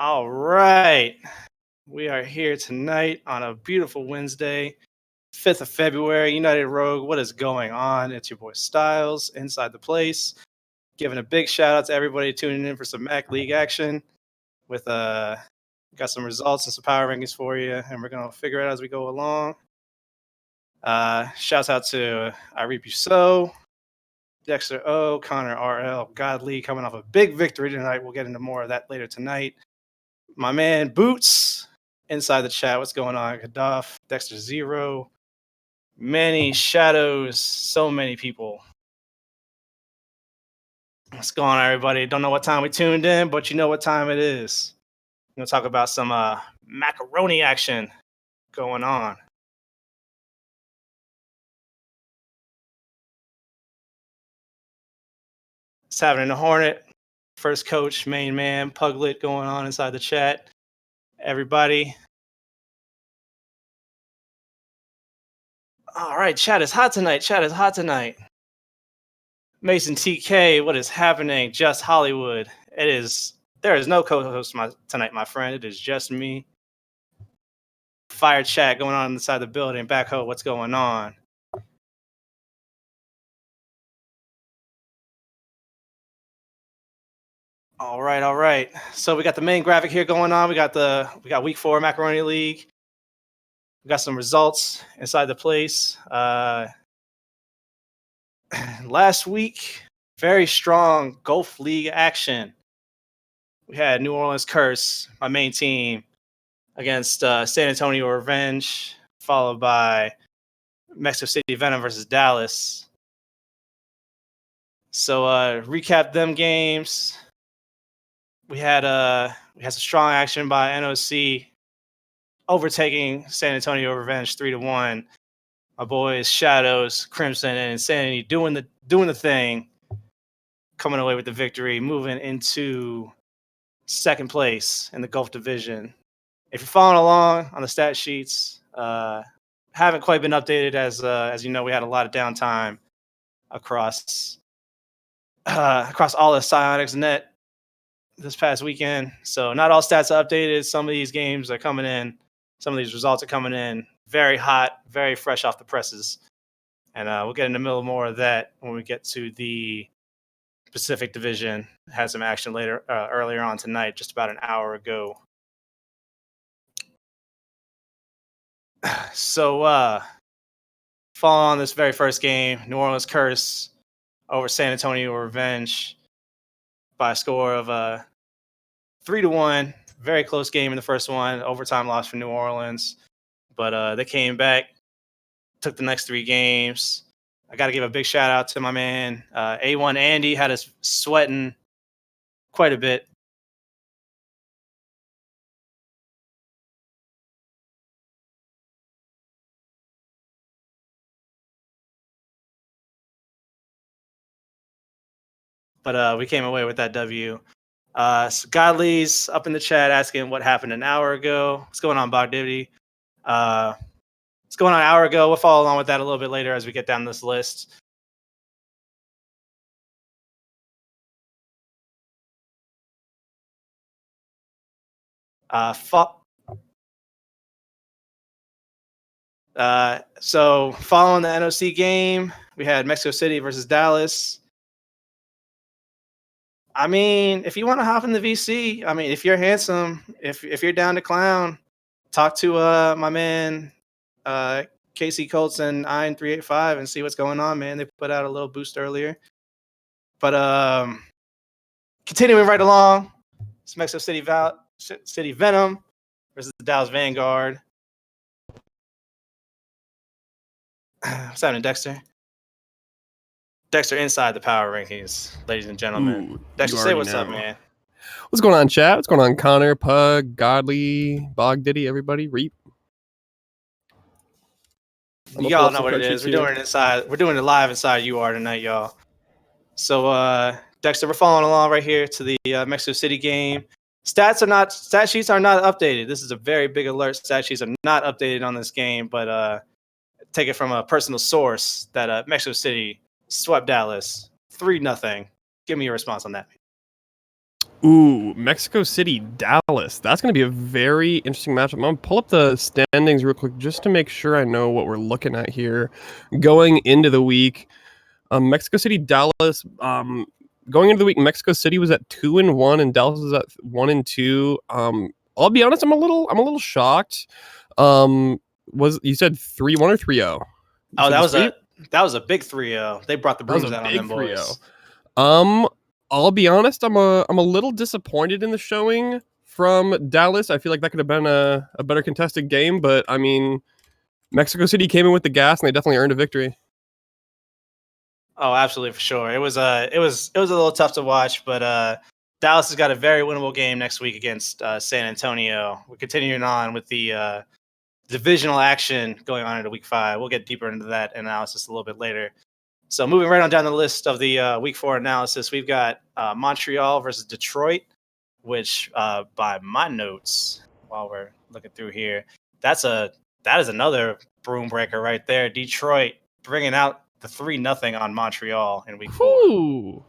All right. We are here tonight on a beautiful Wednesday, 5th of February. United Rogue, what is going on? It's your boy Styles inside the place. Giving a big shout out to everybody tuning in for some MAC League action. With got some results and some power rankings for you, and we're gonna figure it out as we go along. Shouts out to Iripe So, Dexter O, Connor RL, Godly coming off a big victory tonight. We'll get into more of that later tonight. My man Boots inside the chat. What's going on? Gaddafi, Dexter Zero, many shadows, so many people. What's going on, everybody? Don't know what time we tuned in, but you know what time it is. We're gonna talk about some macaroni action going on. It's happening in the Hornet. First coach, main man, Puglet going on inside the chat. Everybody. All right, chat is hot tonight. Chat is hot tonight. Mason TK, what is happening? Just Hollywood. There is no co-host tonight, my friend. It is just me. Fire chat going on inside the building. Backhoe, what's going on? All right. So we got the main graphic here going on. We got week 4 Macaroni League. We got some results inside the place. Last week, very strong Gulf League action. We had New Orleans Curse, my main team, against San Antonio Revenge, followed by Mexico City Venom versus Dallas. So recap them games. We had some strong action by NOC overtaking San Antonio Revenge 3-1. My boys Shadows, Crimson, and Insanity doing the thing, coming away with the victory, moving into second place in the Gulf Division. If you're following along on the stat sheets, haven't quite been updated as you know, we had a lot of downtime across all of Psionics Net this past weekend. So not all stats are updated. Some of these games are coming in. Some of these results are coming in very hot, very fresh off the presses. And we'll get in the middle of more of that when we get to the Pacific Division. Had some action earlier on tonight, just about an hour ago. So following on this very first game, New Orleans Curse over San Antonio Revenge by a score of 3-1. Very close game in the first one. Overtime loss for New Orleans. But they came back, took the next 3 games. I got to give a big shout out to my man, A1 Andy, had us sweating quite a bit. But we came away with that W. So Godly's up in the chat asking what happened an hour ago. What's going on, Bogdivity? What's going on an hour ago? We'll follow along with that a little bit later as we get down this list. So following the NOC game, we had Mexico City versus Dallas. I mean, if you want to hop in the VC, I mean, if you're handsome, if you're down to clown, talk to my man KC Colts and Iron 385 and see what's going on, man. They put out a little boost earlier. But continuing right along, it's Mexico City Venom versus the Dallas Vanguard. What's happening, Dexter? Dexter inside the power rankings, ladies and gentlemen. Dexter, say what's up, man. What's going on, chat? What's going on, Connor, Pug, Godly, Bog Diddy, everybody? Reap. Y'all know what it is. We're doing it inside. We're doing it live inside UR tonight, y'all. So Dexter, we're following along right here to the Mexico City game. Stat sheets are not updated. This is a very big alert. Stat sheets are not updated on this game, but take it from a personal source that Mexico City swept Dallas 3-0. Give me your response on that. Ooh, Mexico City, Dallas. That's going to be a very interesting matchup. I'm going to pull up the standings real quick just to make sure I know what we're looking at here going into the week. Mexico City, Dallas. Going into the week, Mexico City was at 2-1, and Dallas was at 1-2. I'll be honest, I'm a little shocked. Was you said 3-1 or 3-0? Oh, that was a big 3-0. They brought the That was brooms a out on big them 3-0. boys. I'll be honest, I'm a little disappointed in the showing from Dallas. I feel like that could have been a better contested game, but I mean, Mexico City came in with the gas and they definitely earned a victory. Oh, absolutely, for sure. It was a little tough to watch, but Dallas has got a very winnable game next week against San Antonio. We're continuing on with the divisional action going on into Week 5. We'll get deeper into that analysis a little bit later. So moving right on down the list of the Week 4 analysis, we've got Montreal versus Detroit, which by my notes, while we're looking through here, that is another broom breaker right there. Detroit bringing out the 3-0 on Montreal in Week 4.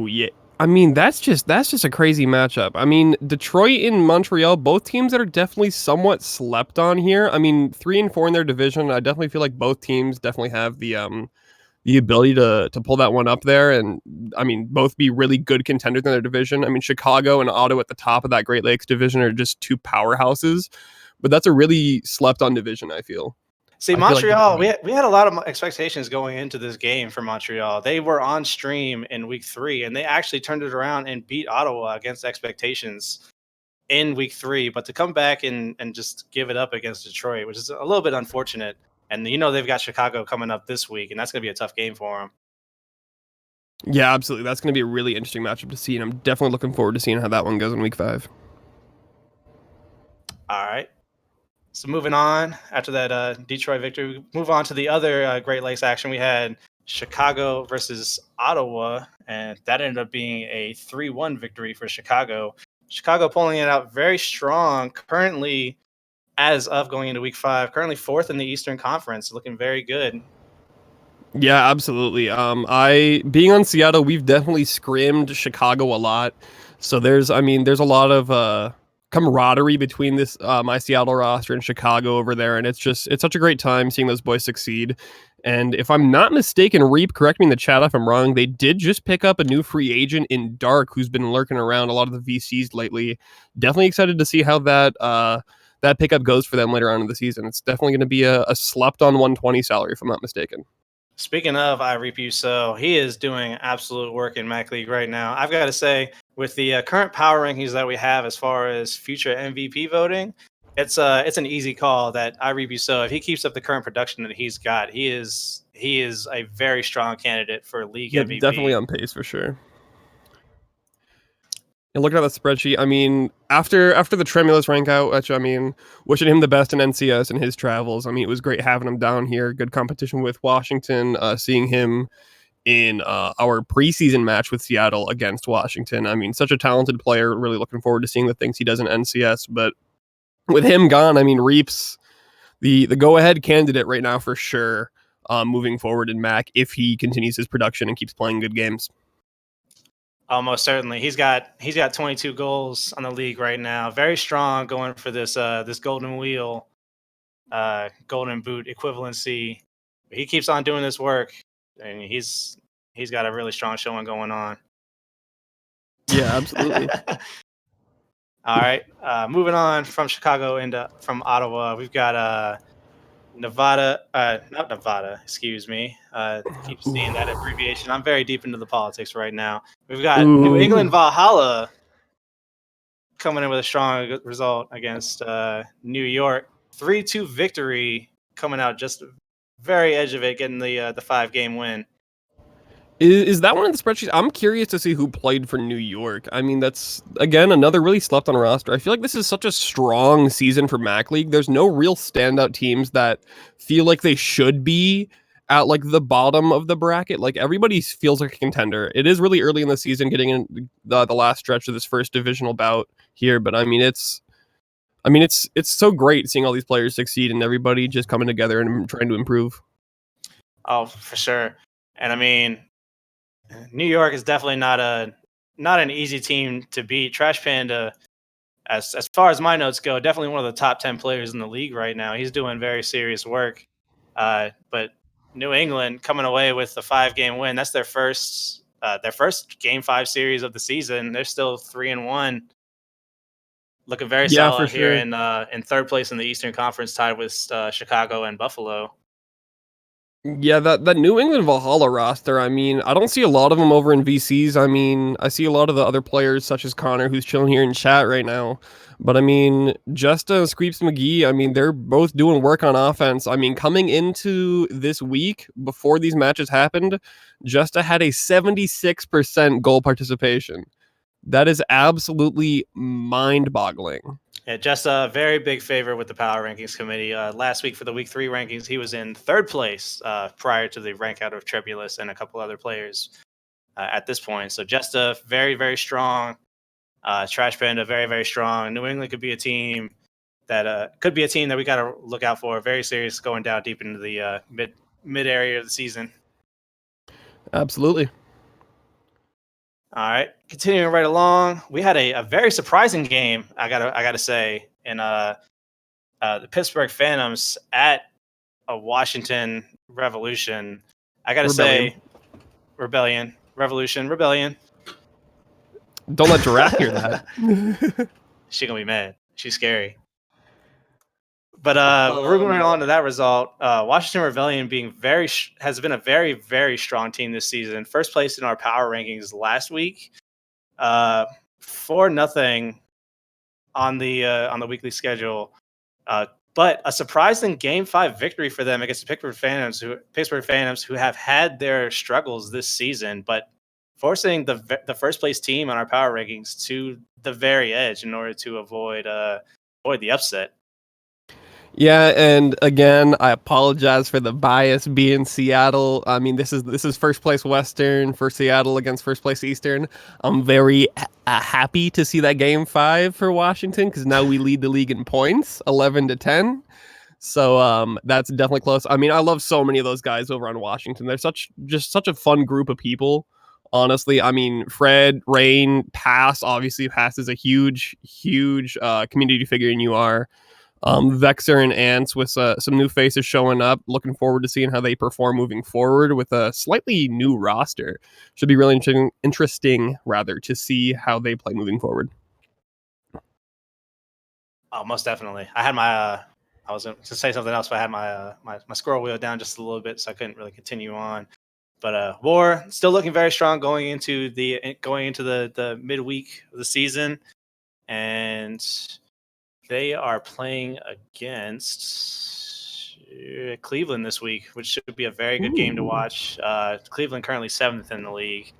Yeah. I mean, that's just a crazy matchup. I mean, Detroit and Montreal, both teams that are definitely somewhat slept on here. I mean, 3 and 4 in their division. I definitely feel like both teams definitely have the ability to pull that one up there, and I mean, both be really good contenders in their division. I mean, Chicago and Ottawa at the top of that Great Lakes division are just two powerhouses, but that's a really slept on division, I feel. See, I feel like Montreal, we had a lot of expectations going into this game for Montreal. They were on stream in Week 3, and they actually turned it around and beat Ottawa against expectations in Week 3. But to come back and just give it up against Detroit, which is a little bit unfortunate. And they've got Chicago coming up this week, and that's going to be a tough game for them. Yeah, absolutely. That's going to be a really interesting matchup to see, and I'm definitely looking forward to seeing how that one goes in Week 5. All right. So moving on after that Detroit victory, we move on to the other Great Lakes action. We had Chicago versus Ottawa, and that ended up being a 3-1 victory for Chicago. Chicago pulling it out very strong, currently as of going into Week 5, currently 4th in the Eastern Conference, looking very good. Yeah, absolutely. I being on Seattle, we've definitely scrimmed Chicago a lot. So there's a lot of camaraderie between this my Seattle roster and Chicago over there, and it's such a great time seeing those boys succeed. And if I'm not mistaken, Reap, correct me in the chat if I'm wrong, they did just pick up a new free agent in Dark who's been lurking around a lot of the VCs lately. Definitely excited to see how that pickup goes for them later on in the season. It's definitely going to be a slept on 120 salary if I'm not mistaken. Speaking of Iripe so he is doing absolute work in Mac League right now. I've got to say, with the current power rankings that we have as far as future MVP voting, it's an easy call that Iripe so if he keeps up the current production that he's got, he is a very strong candidate for league Yeah, MVP. definitely on pace for sure. And looking at the spreadsheet, I mean, after the Tremulous rank out, which I mean, wishing him the best in NCS and his travels. I mean, it was great having him down here. Good competition with Washington. Seeing him in our preseason match with Seattle against Washington. I mean, such a talented player. Really looking forward to seeing the things he does in NCS. But with him gone, I mean, Reap's the go ahead candidate right now for sure. Moving forward in MAC if he continues his production and keeps playing good games. Almost certainly, he's got 22 goals on the league right now. Very strong, going for this golden wheel, golden boot equivalency. He keeps on doing this work, and he's got a really strong showing going on. Yeah, absolutely. All right, moving on from Chicago from Ottawa, we've got Nevada, not Nevada, excuse me. Keep seeing that abbreviation. I'm very deep into the politics right now. We've got New England Valhalla coming in with a strong result against New York. 3-2 victory, coming out just very edge of it, getting the 5-game win. Is that one in the spreadsheet? I'm curious to see who played for New York. I mean, that's, again, another really slept on roster. I feel like this is such a strong season for MAC League. There's no real standout teams that feel like they should be at like the bottom of the bracket. Like everybody feels like a contender. It is really early in the season, getting in the last stretch of this first divisional bout here. But I mean, it's so great seeing all these players succeed and everybody just coming together and trying to improve. Oh, for sure. And I mean, New York is definitely not not an easy team to beat. Trash Panda, as far as my notes go, definitely one of the top 10 players in the league right now. He's doing very serious work. But New England coming away with the 5-game win. That's their first Game 5 series of the season. They're still 3-1, looking very Yeah, for solid here sure. in third place in the Eastern Conference, tied with Chicago and Buffalo. Yeah, that New England Valhalla roster, I mean, I don't see a lot of them over in VCs. I mean, I see a lot of the other players, such as Connor, who's chilling here in chat right now. But I mean, Justa, Squeeps McGee, I mean, they're both doing work on offense. I mean, coming into this week, before these matches happened, Justa had a 76% goal participation. That is absolutely mind-boggling. Yeah, just a very big favor with the Power Rankings Committee. Last week for the Week 3 rankings, he was in third place prior to the rank out of Tribulus and a couple other players at this point. So just a very, very strong. Trash Panda, very, very strong. New England could be a team that we got to look out for. Very serious going down deep into the mid area of the season. Absolutely. All right, continuing right along, we had a very surprising game. I gotta say, in the Pittsburgh Phantoms at a Washington Revolution. I gotta say, Rebellion. Don't let Giraffe hear that. She gonna be mad. She's scary. But we're going on to that result. Washington Rebellion has been a very, very strong team this season. First place in our power rankings last week. 4-0 on the weekly schedule. But a surprising Game 5 victory for them against the Pittsburgh Phantoms, who have had their struggles this season, but forcing the first place team on our power rankings to the very edge in order to avoid the upset. Yeah, and again, I apologize for the bias being Seattle. I mean, this is first place Western for Seattle against first place Eastern. I'm very happy to see that Game 5 for Washington because now we lead the league in points, 11-10. So that's definitely close. I mean, I love so many of those guys over on Washington. They're such a fun group of people. Honestly, I mean, Fred, Rain, Pass. Obviously, Pass is a huge community figure, and you are. Vexer and Ants with some new faces showing up. Looking forward to seeing how they perform moving forward with a slightly new roster. Should be really interesting rather to see how they play moving forward. Oh, most definitely. I had my I was going to say something else, but I had my scroll wheel down just a little bit, so I couldn't really continue on. But War still looking very strong going into the midweek of the season, and they are playing against Cleveland this week, which should be a very good game to watch. Cleveland currently 7th in the league,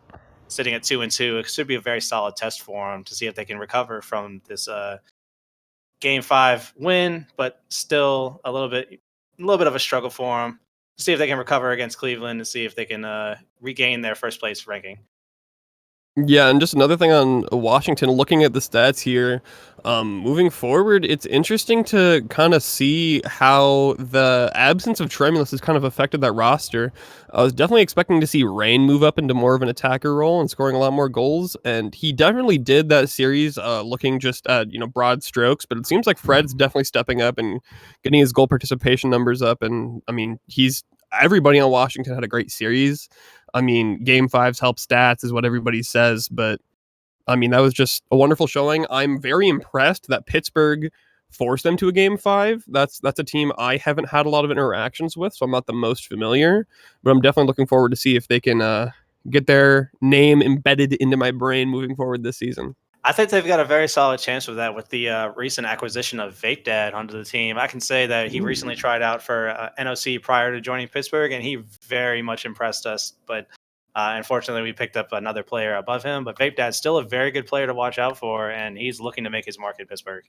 sitting at 2-2. It should be a very solid test for them to see if they can recover from this Game 5 win, but still a little bit of a struggle for them. See if they can recover against Cleveland and see if they can regain their first place ranking. Yeah, and just another thing on Washington, looking at the stats here, moving forward, it's interesting to kind of see how the absence of Tremulous has kind of affected that roster. I was definitely expecting to see Rain move up into more of an attacker role and scoring a lot more goals, and he definitely did that series, looking just at, broad strokes, but it seems like Fred's definitely stepping up and getting his goal participation numbers up, and, I mean, everybody on Washington had a great series. I mean, Game 5's help stats is what everybody says, but I mean, that was just a wonderful showing. I'm very impressed that Pittsburgh forced them to a Game 5. That's a team I haven't had a lot of interactions with, so I'm not the most familiar, but I'm definitely looking forward to see if they can get their name embedded into my brain moving forward this season. I think they've got a very solid chance with that with the recent acquisition of Vape Dad onto the team. I can say that he recently tried out for NOC prior to joining Pittsburgh, and he very much impressed us. But unfortunately, we picked up another player above him. But Vape Dad's still a very good player to watch out for, and he's looking to make his mark in Pittsburgh.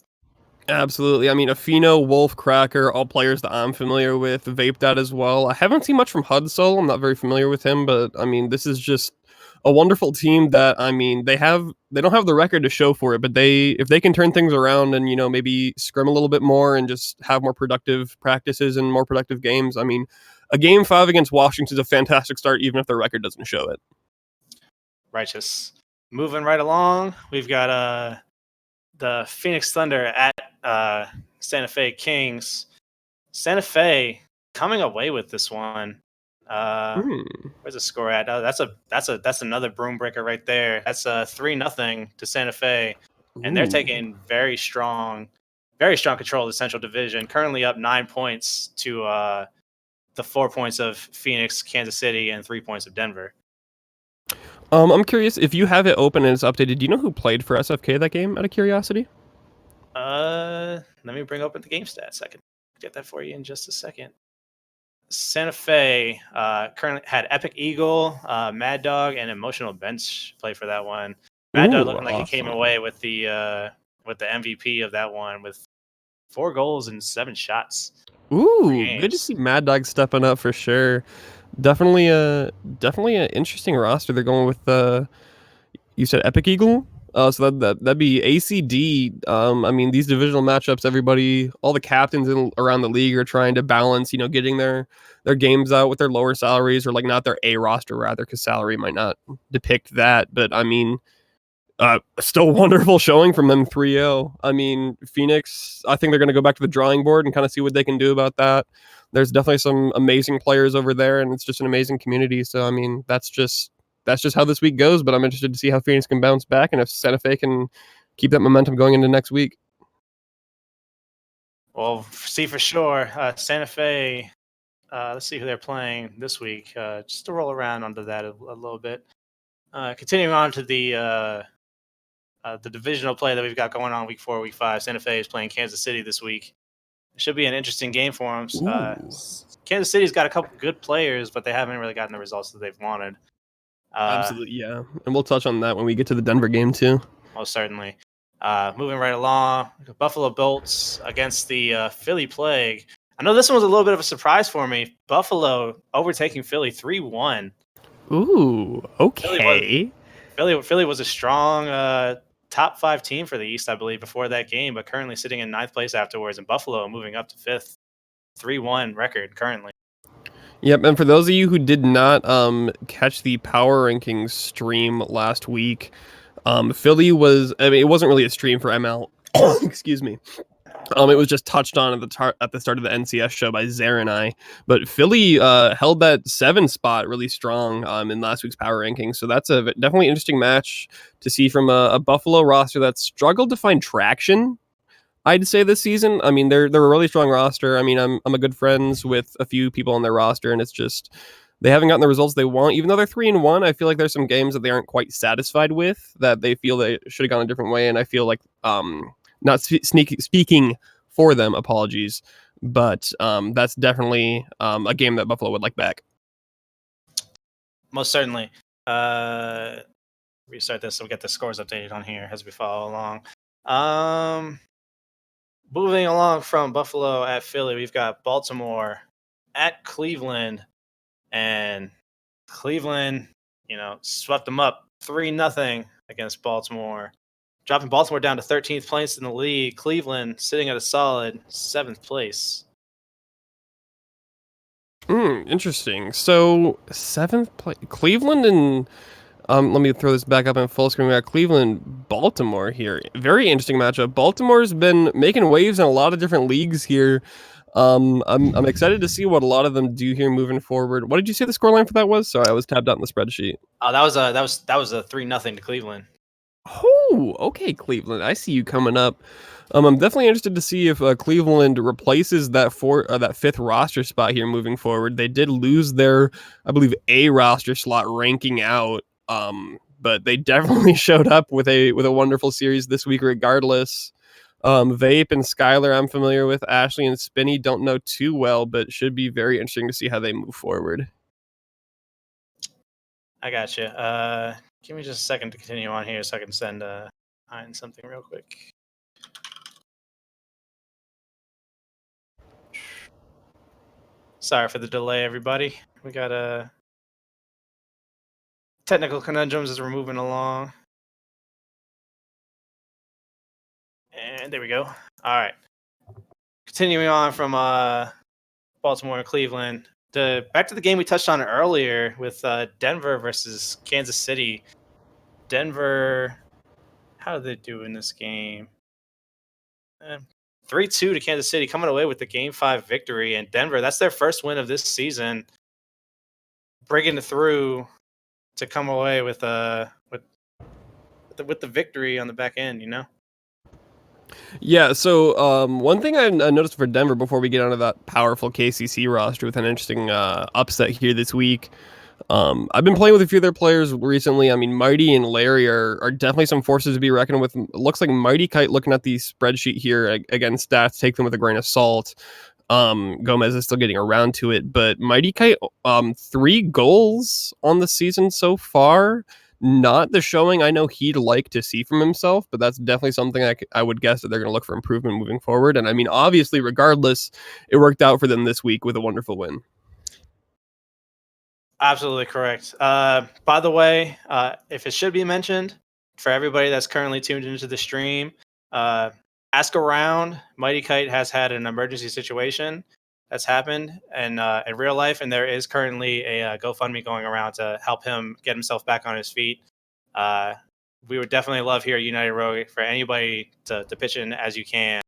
Absolutely. I mean, Afino, Wolf, Cracker, all players that I'm familiar with. Vape Dad as well. I haven't seen much from Hudsol. I'm not very familiar with him, but I mean, this is just a wonderful team that, I mean, they don't have the record to show for it, but if they can turn things around and, maybe scrim a little bit more and just have more productive practices and more productive games. I mean, a Game 5 against Washington is a fantastic start, even if their record doesn't show it. Righteous. moving right along, we've got the Phoenix Thunder at Santa Fe Kings. Santa Fe coming away with this one. Where's the score at? Oh, that's another broom breaker right there. That's 3-0 to Santa Fe, and they're taking very strong control of the Central Division. Currently up 9 points to the 4 points of Phoenix, Kansas City, and 3 points of Denver. I'm curious if you have it open and it's updated. Do you know who played for SFK that game? Out of curiosity. Let me bring open the game stats. I can get that for you in just a second. Santa Fe currently had Epic Eagle, Mad Dog, and Emotional Bench play for that one. Mad Dog looking like he came away with the MVP of that one with 4 goals and 7 shots. Ooh, good to see Mad Dog stepping up for sure. Definitely an interesting roster. They're going with you said Epic Eagle. So that'd be ACD. I mean, these divisional matchups, all the captains around the league are trying to balance, getting their games out with their lower salaries, or like not their A roster rather, because salary might not depict that. But I mean, still wonderful showing from them 3-0. I mean, Phoenix, I think they're going to go back to the drawing board and kind of see what they can do about that. There's definitely some amazing players over there, and it's just an amazing community. So I mean, that's just how this week goes, but I'm interested to see how Phoenix can bounce back and if Santa Fe can keep that momentum going into next week. Well, see for sure. Santa Fe, let's see who they're playing this week, just to roll around onto that a little bit. Continuing on to the divisional play that we've got going on week 4, week 5. Santa Fe is playing Kansas City this week. It should be an interesting game for them. Kansas City's got a couple good players, but they haven't really gotten the results that they've wanted. Absolutely, yeah. And we'll touch on that when we get to the Denver game too. Most certainly. Moving right along, Buffalo Bolts against the Philly Plague. I know this one was a little bit of a surprise for me. Buffalo overtaking Philly 3-1. Ooh, okay. Philly was a strong top 5 team for the East, I believe, before that game, but currently sitting in 9th place afterwards, and Buffalo moving up to 5th. 3-1 record currently. Yep, and for those of you who did not catch the power rankings stream last week, Philly was, it wasn't really a stream for ML. Excuse me. It was just touched on at the start of the NCS show by Zare and I. But Philly held that 7 spot really strong in last week's power rankings. So that's a definitely interesting match to see from a Buffalo roster that struggled to find traction, I'd say, this season. I mean, they're a really strong roster. I mean, I'm a good friends with a few people on their roster, and it's just they haven't gotten the results they want. Even though they're 3-1, I feel like there's some games that they aren't quite satisfied with, that they feel they should have gone a different way. And I feel like not speaking for them, apologies, but that's definitely a game that Buffalo would like back. Most certainly. Restart this so we get the scores updated on here as we follow along. Moving along from Buffalo at Philly, we've got Baltimore at Cleveland, and Cleveland, swept them up 3-0 against Baltimore, dropping Baltimore down to 13th place in the league. Cleveland sitting at a solid 7th place. Interesting. So 7th place, Cleveland, and let me throw this back up in full screen. We got Cleveland, Baltimore here. Very interesting matchup. Baltimore's been making waves in a lot of different leagues here. I'm excited to see what a lot of them do here moving forward. What did you say the scoreline for that was? Sorry, I was tabbed out in the spreadsheet. Oh, that was a 3-0 to Cleveland. Oh, okay, Cleveland. I see you coming up. I'm definitely interested to see if Cleveland replaces that 5th roster spot here moving forward. They did lose their, I believe, A roster slot ranking out. But they definitely showed up with a wonderful series this week regardless. Vape and Skylar I'm familiar with. Ashley and Spinny don't know too well, but should be very interesting to see how they move forward. I got you. Give me just a second to continue on here so I can send Hein something real quick. Sorry for the delay, everybody. We got technical conundrums as we're moving along. And there we go. All right. Continuing on from Baltimore and Cleveland. Back to the game we touched on earlier with Denver versus Kansas City. Denver, how did they do in this game? 3-2 to Kansas City, coming away with the Game 5 victory. And Denver, that's their first win of this season, breaking it through to come away with the victory on the back end, you know? Yeah, so one thing I noticed for Denver before we get onto that powerful KCC roster with an interesting upset here this week. I've been playing with a few of their players recently. I mean, Mighty and Larry are definitely some forces to be reckoned with. It looks like Mighty Kite, looking at the spreadsheet here, again, stats, take them with a grain of salt. Gomez is still getting around to it, but Mighty Kite, 3 goals on the season so far. Not the showing I know he'd like to see from himself, but that's definitely something I would guess that they're going to look for improvement moving forward. And I mean, obviously, regardless, it worked out for them this week with a wonderful win. Absolutely correct. By the way, if it should be mentioned, for everybody that's currently tuned into the stream, ask around. Mighty Kite has had an emergency situation that's happened in real life, and there is currently a GoFundMe going around to help him get himself back on his feet. We would definitely love here at United Rogue for anybody to pitch in as you can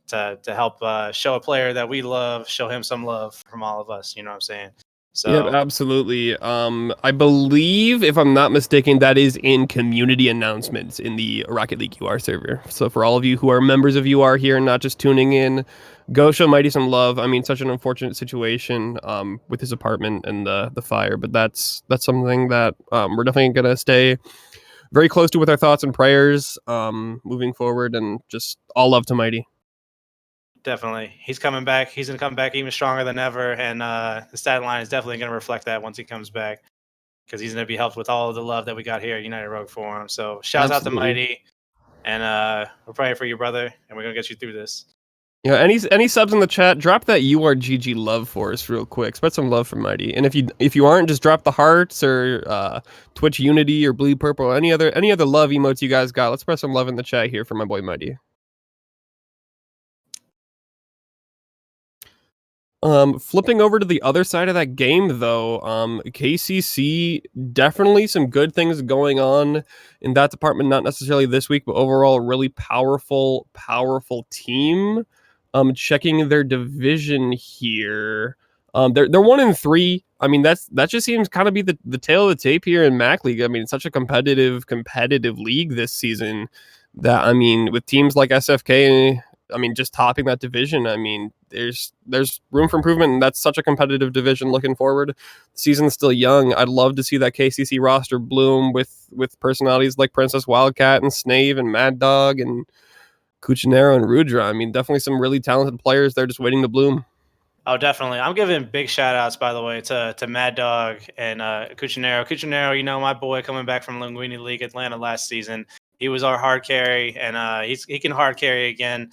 to help show a player that we love, show him some love from all of us. You know what I'm saying? So, yep, absolutely. I believe, if I'm not mistaken, that is in community announcements in the Rocket League UR server. So for all of you who are members of UR here and not just tuning in, go show Mighty some love. I mean, such an unfortunate situation with his apartment and the fire, but that's something that we're definitely going to stay very close to with our thoughts and prayers moving forward, and just all love to Mighty. Definitely. He's coming back. He's going to come back even stronger than ever. And the stat line is definitely going to reflect that once he comes back, because he's going to be helped with all of the love that we got here at United Rogue for him. So shouts out to Mighty. And we're praying for you, brother. And we're going to get you through this. Yeah, any subs in the chat, drop that URGG love for us real quick. Spread some love for Mighty. And if you aren't, just drop the hearts or Twitch Unity or Bleed Purple, any other love emotes you guys got. Let's spread some love in the chat here for my boy Mighty. Flipping over to the other side of that game, though, KCC, definitely some good things going on in that department. Not necessarily this week, but overall, a really powerful team. Checking their division here, they're 1-3. I mean, that just seems kind of be the tail of the tape here in MAC League. I mean, it's such a competitive league this season that, I mean, with teams like SFK, I mean, just topping that division, I mean, there's room for improvement, and that's such a competitive division looking forward. The season's still young. I'd love to see that KCC roster bloom with personalities like Princess Wildcat and Snave and Mad Dog and Cuccinero and Rudra. I mean, definitely some really talented players there just waiting to bloom. Oh, definitely. I'm giving big shout outs, by the way, to Mad Dog and Cuccinero. Cuccinero, you know, my boy coming back from Linguini League Atlanta last season. He was our hard carry, and he can hard carry again.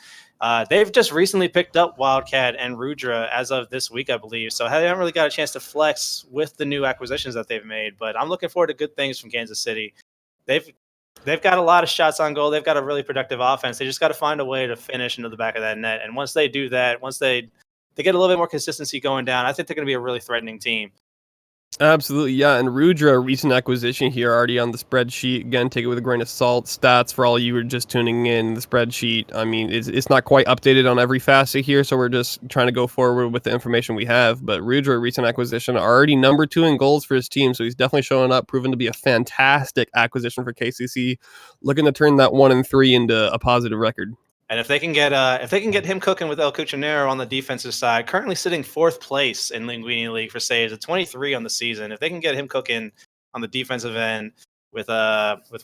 They've just recently picked up Wildcat and Rudra as of this week, I believe. So they haven't really got a chance to flex with the new acquisitions that they've made. But I'm looking forward to good things from Kansas City. They've got a lot of shots on goal. They've got a really productive offense. They just got to find a way to finish into the back of that net. And once they do that, once they get a little bit more consistency going down, I think they're going to be a really threatening team. Absolutely, yeah. And Rudra, recent acquisition here, already on the spreadsheet. Again, take it with a grain of salt. Stats for all you who are just tuning in. The spreadsheet, I mean, it's not quite updated on every facet here, so we're just trying to go forward with the information we have. But Rudra, recent acquisition, already number 2 in goals for his team, so he's definitely showing up, proven to be a fantastic acquisition for KCC, looking to turn that 1-3 into a positive record. And if they can get him cooking with El Cuccinero on the defensive side, currently sitting 4th place in Linguini League for saves at 23 on the season. If they can get him cooking on the defensive end with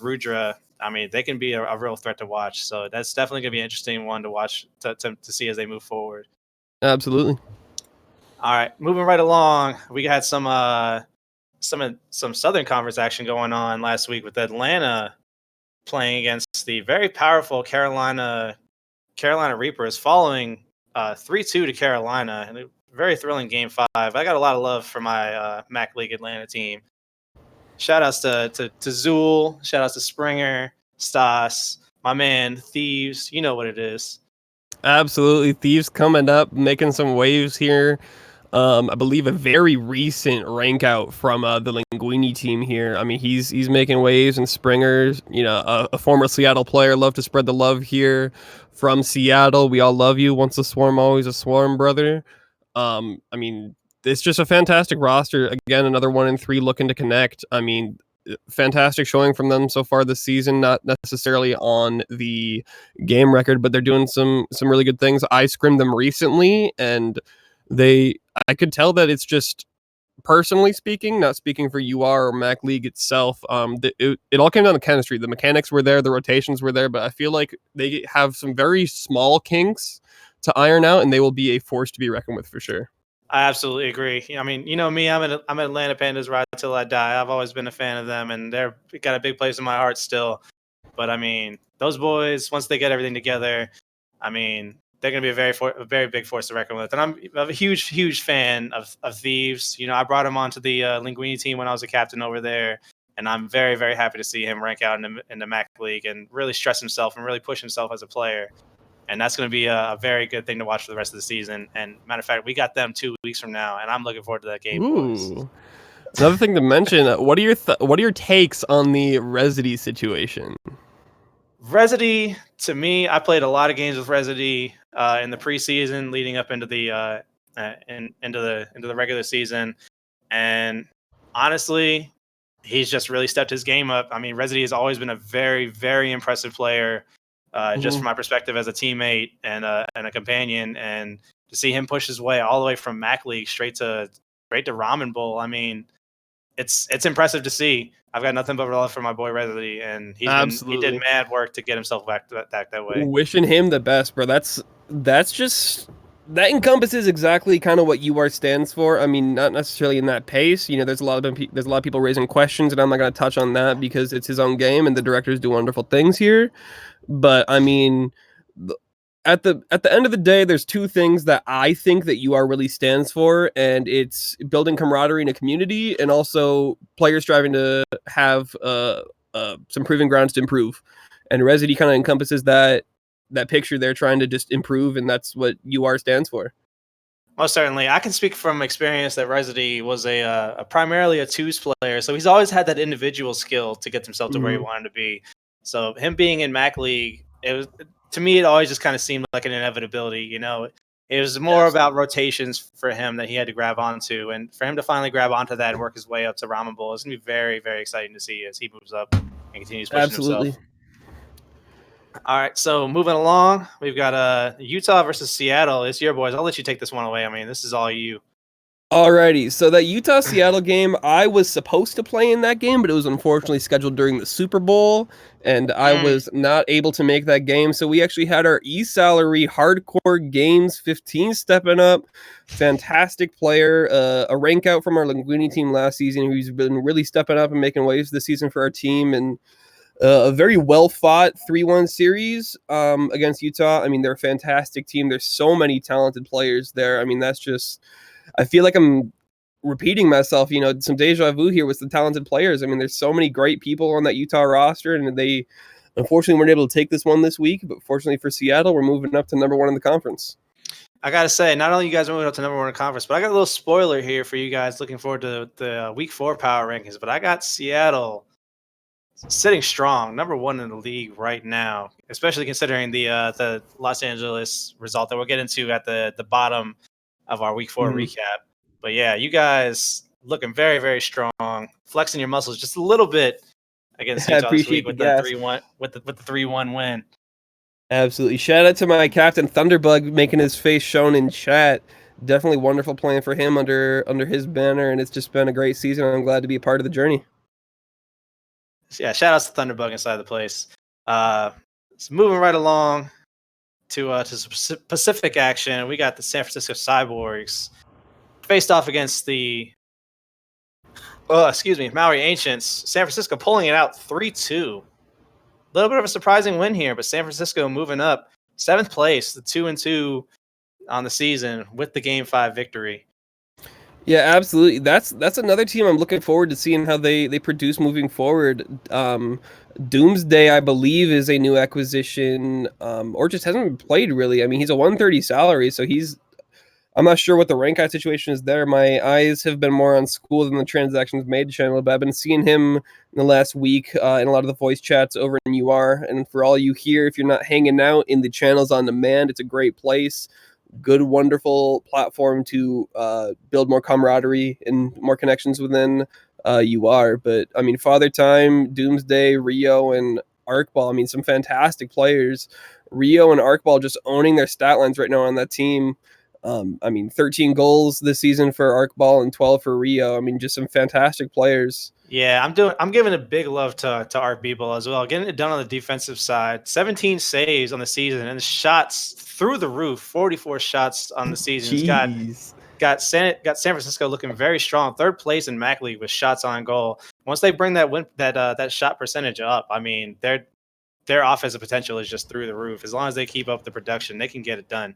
Rudra, I mean, they can be a real threat to watch. So that's definitely going to be an interesting one to watch to see as they move forward. Absolutely. All right, moving right along, we had some Southern Conference action going on last week with Atlanta playing against the very powerful Carolina Reapers, following 3-2 to Carolina, and a very thrilling Game 5. I got a lot of love for my MAC League Atlanta team. Shout outs to Zool, shout outs to Springer, Stas, my man Thieves. You know what it is. Absolutely, Thieves coming up, making some waves here. I believe a very recent rank out from the Linguini team here. I mean, he's making waves and springers. You know, a former Seattle player. Love to spread the love here from Seattle. We all love you. Once a swarm, always a swarm, brother. I mean, it's just a fantastic roster. Again, another 1-3 looking to connect. I mean, fantastic showing from them so far this season. Not necessarily on the game record, but they're doing some really good things. I scrimmed them recently, and I could tell that it's just, personally speaking, not speaking for UR or Mac League itself. It all came down to chemistry. The mechanics were there, the rotations were there, but I feel like they have some very small kinks to iron out, and they will be a force to be reckoned with for sure. I absolutely agree. I mean, you know me, I'm an Atlanta Pandas ride till I die. I've always been a fan of them, and they're got a big place in my heart still. But I mean, those boys, once they get everything together, I mean, they're going to be a very big force to reckon with. And I'm a huge fan of Thieves. You know, I brought him onto the Linguini team when I was a captain over there, and I'm very, very happy to see him rank out in the MAC League and really stress himself and really push himself as a player. And that's going to be a very good thing to watch for the rest of the season. And matter of fact, we got them 2 weeks from now, and I'm looking forward to that game. Boys. Another thing to mention: what are your takes on the Residee situation? Residee, to me, I played a lot of games with Residee in the preseason, leading up into the into the regular season, and honestly, he's just really stepped his game up. I mean, Residee has always been a very, very impressive player. Just from my perspective as a teammate and a companion, and to see him push his way all the way from MAC League straight to Ramen Bowl, I mean, it's impressive to see. I've got nothing but love for my boy Residee, and he did mad work to get himself back that way. Wishing him the best, bro. That encompasses exactly kind of what UR stands for. I mean, not necessarily in that pace. You know, there's a lot of people raising questions, and I'm not going to touch on that because it's his own game, and the directors do wonderful things here. But I mean, at the end of the day, there's two things that I think that UR really stands for, and it's building camaraderie in a community, and also players striving to have some proving grounds to improve. And Residee kind of encompasses that picture. They're trying to just improve, and that's what UR stands for. Most certainly. I can speak from experience that Residee was a primarily a twos player, so he's always had that individual skill to get himself to where he wanted to be. So him being in MAC League, to me, it always just kind of seemed like an inevitability. You know, it was more about rotations for him that he had to grab onto, and for him to finally grab onto that and work his way up to Ramen Bowl, it's going to be very, very exciting to see as he moves up and continues pushing himself. All right, so moving along, we've got Utah versus Seattle. It's your boys. I'll let you take this one away. I mean, this is all you. Alrighty, so that Utah-Seattle game, I was supposed to play in that game, but it was unfortunately scheduled during the Super Bowl, and I was not able to make that game. So we actually had our E-Salary Hardcore Games 15 stepping up. Fantastic player, a rank out from our Linguini team last season, who's been really stepping up and making waves this season for our team, and a very well-fought 3-1 series against Utah. I mean, they're a fantastic team. There's so many talented players there. I mean, that's just... I feel like I'm repeating myself, you know, some deja vu here with the talented players. I mean, there's so many great people on that Utah roster, and they unfortunately weren't able to take this one this week, but fortunately for Seattle, we're moving up to number 1 in the conference. I got to say, not only you guys are moving up to number 1 in the conference, but I got a little spoiler here for you guys looking forward to the week 4 power rankings, but I got Seattle sitting strong, number 1 in the league right now, especially considering the Los Angeles result that we'll get into at the bottom of our week 4 recap. But yeah, you guys looking very, very strong, flexing your muscles just a little bit against Utah this week with the 3-1 with the 3-1 win. Absolutely. Shout out to my captain Thunderbug making his face shown in chat. Definitely wonderful playing for him under his banner, and it's just been a great season. I'm glad to be a part of the journey. Yeah, shout outs to Thunderbug inside the place. So moving right along to Pacific action, we got the San Francisco Cyborgs faced off against the Maui Ancients. San Francisco pulling it out 3-2. A little bit of a surprising win here, but San Francisco moving up 7th place, the 2-2 on the season with the Game 5 victory. Yeah, absolutely. That's another team I'm looking forward to seeing how they produce moving forward. Doomsday, I believe, is a new acquisition, or just hasn't been played really. I mean, he's a 130 salary, so he's I'm not sure what the rank guy situation is there. My eyes have been more on School than the Transactions Made channel, but I've been seeing him in the last week in a lot of the voice chats over in UR. And for all you here, if you're not hanging out in the channels on demand, it's a great place. Good, wonderful platform to build more camaraderie and more connections within UR. But I mean, Father Time, Doomsday, Rio, and Arcball. I mean, some fantastic players. Rio and Arcball just owning their stat lines right now on that team. I mean, 13 goals this season for Arcball and 12 for Rio. I mean, just some fantastic players. Yeah, I'm giving a big love to Art Beeble as well. Getting it done on the defensive side. 17 saves on the season and the shots through the roof. 44 shots on the season. He's Jeez. got San Francisco looking very strong. Third place in MAC League with shots on goal. Once they bring that shot percentage up, I mean, their offensive potential is just through the roof. As long as they keep up the production, they can get it done.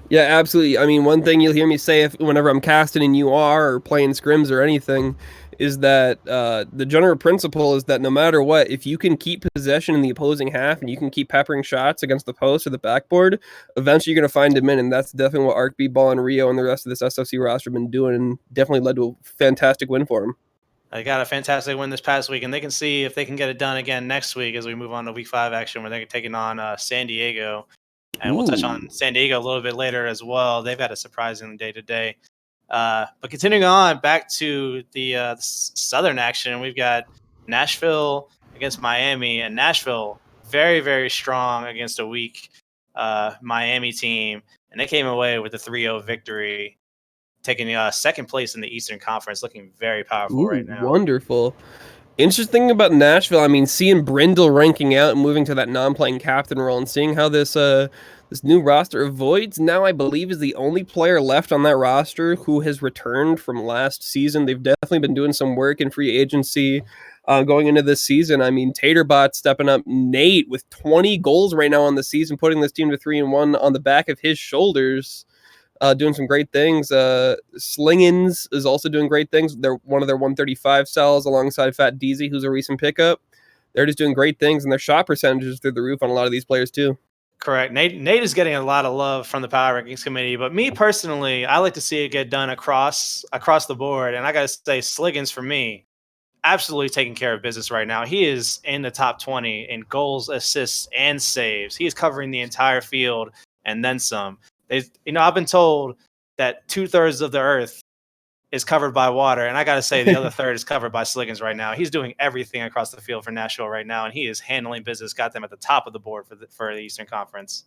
Yeah, absolutely. I mean, one thing you'll hear me say whenever I'm casting in UR or playing scrims or anything is that the general principle is that no matter what, if you can keep possession in the opposing half and you can keep peppering shots against the post or the backboard, eventually you're going to find them in. And that's definitely what Arc Ball and Rio and the rest of this SFC roster have been doing, and definitely led to a fantastic win for them. They got a fantastic win this past week, and they can see if they can get it done again next week as we move on to Week 5 action where they're taking on San Diego. And we'll touch on San Diego a little bit later as well. They've had a surprising day-to-day. But continuing on back to the Southern action, we've got Nashville against Miami, and Nashville very, very strong against a weak Miami team, and they came away with a 3-0 victory, taking second place in the Eastern Conference, looking very powerful right now. Wonderful. Interesting about Nashville, I mean, seeing Brindle ranking out and moving to that non-playing captain role and seeing how this new roster of Voids now, I believe, is the only player left on that roster who has returned from last season. They've definitely been doing some work in free agency going into this season. I mean, Taterbot stepping up. Nate with 20 goals right now on the season, putting this team to 3-1 on the back of his shoulders. Doing some great things. Slingins is also doing great things. They're one of their 135 cells alongside Fat Deezy, who's a recent pickup. They're just doing great things, and their shot percentages through the roof on a lot of these players too. Correct. Nate is getting a lot of love from the Power Rankings Committee, but me personally, I like to see it get done across the board. And I got to say, Sliggins for me, absolutely taking care of business right now. He is in the top 20 in goals, assists, and saves. He is covering the entire field and then some. I've been told that 2/3 of the earth is covered by water, and I got to say the other third is covered by Sliggins right now. He's doing everything across the field for Nashville right now, and he is handling business. Got them at the top of the board for the Eastern Conference.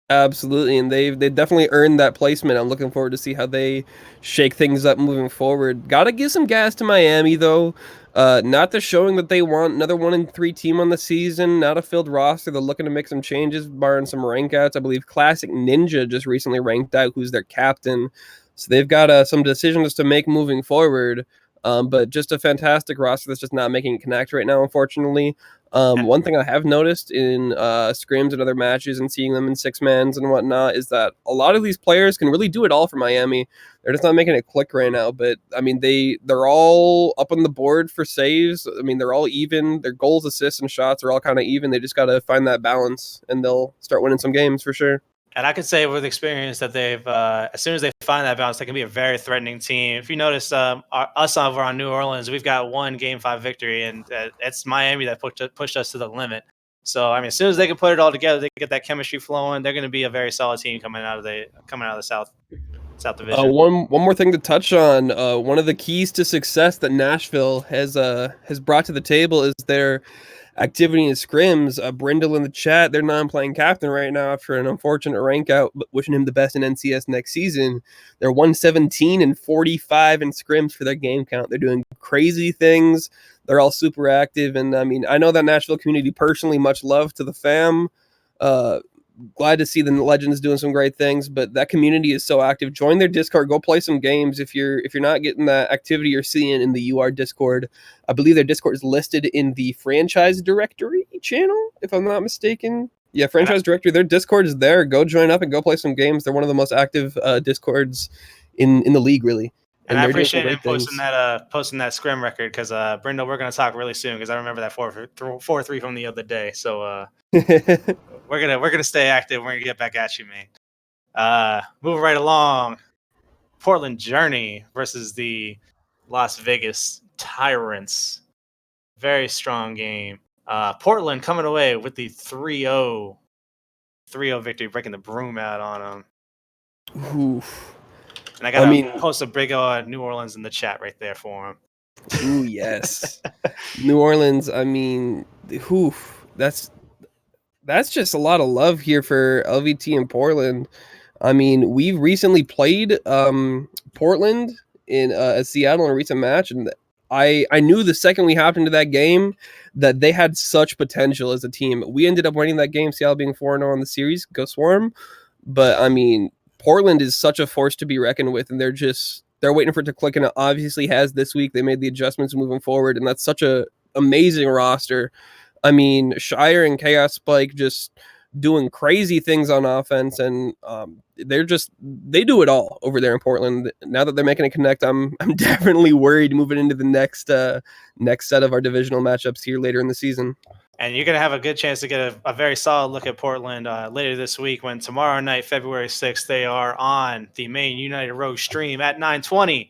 Absolutely, and they definitely earned that placement. I'm looking forward to see how they shake things up moving forward. Got to give some gas to Miami though. Not the showing that they want. Another 1-3 team on the season. Not a filled roster. They're looking to make some changes, barring some rank outs. I believe Classic Ninja just recently ranked out, who's their captain. So they've got some decisions to make moving forward. But just a fantastic roster that's just not making it connect right now, unfortunately. One thing I have noticed in scrims and other matches and seeing them in six-mans and whatnot is that a lot of these players can really do it all for Miami. They're just not making it click right now. But, I mean, they're all up on the board for saves. I mean, they're all even. Their goals, assists, and shots are all kind of even. They just got to find that balance, and they'll start winning some games for sure. And I can say with experience that they've, as soon as they find that balance, they can be a very threatening team. If you notice, us over on New Orleans, we've got one Game 5 victory, and it's Miami that pushed us to the limit. So, I mean, as soon as they can put it all together, they can get that chemistry flowing. They're going to be a very solid team coming out of the South Division. One more thing to touch on. One of the keys to success that Nashville has brought to the table is their activity in scrims. Brindle in the chat, they're non-playing captain right now after an unfortunate rank out, but wishing him the best in NCS next season. They're 117 and 45 in scrims for their game count. They're doing crazy things. They're all super active, and I mean, I know that Nashville community personally. Much love to the fam. Glad to see the Legends doing some great things, but that community is so active. Join their Discord, go play some games. If you're not getting that activity you're seeing in the UR Discord, I believe their Discord is listed in the franchise directory channel, if I'm not mistaken. Yeah, franchise directory. Their Discord is there. Go join up and go play some games. They're one of the most active Discords in the league, really. And I appreciate him posting that scrim record because Brindle, we're gonna talk really soon because I remember that 4-3 from the other day. So we're gonna stay active. We're gonna get back at you, man. Moving right along, Portland Journey versus the Las Vegas Tyrants. Very strong game. Portland coming away with the 3-0 victory, breaking the broom out on them. Oof. And I got to post a big New Orleans in the chat right there for him. Ooh, yes. New Orleans, that's just a lot of love here for LVT and Portland. We've recently played Portland in Seattle in a recent match, and I knew the second we hopped into that game that they had such potential as a team. We ended up winning that game, Seattle being 4-0 on the series, go Swarm. But Portland is such a force to be reckoned with, and they're waiting for it to click, and it obviously has this week. They made the adjustments moving forward, and that's such a amazing roster. Shire and Chaos Spike just doing crazy things on offense, and they do it all over there in Portland. Now that they're making a connect, I'm definitely worried moving into the next set of our divisional matchups here later in the season. And you're going to have a good chance to get a very solid look at Portland later this week when tomorrow night, February 6th, they are on the main United Rogue stream at 9:20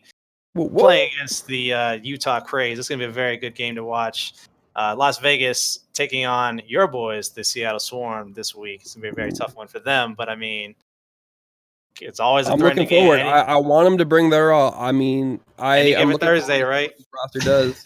playing against the Utah Craze. It's going to be a very good game to watch. Las Vegas taking on your boys, the Seattle Swarm, this week. It's going to be a very tough one for them, but it's always a threatening game. I'm looking forward. I want them to bring their all. I'm looking Thursday, right? Roster does.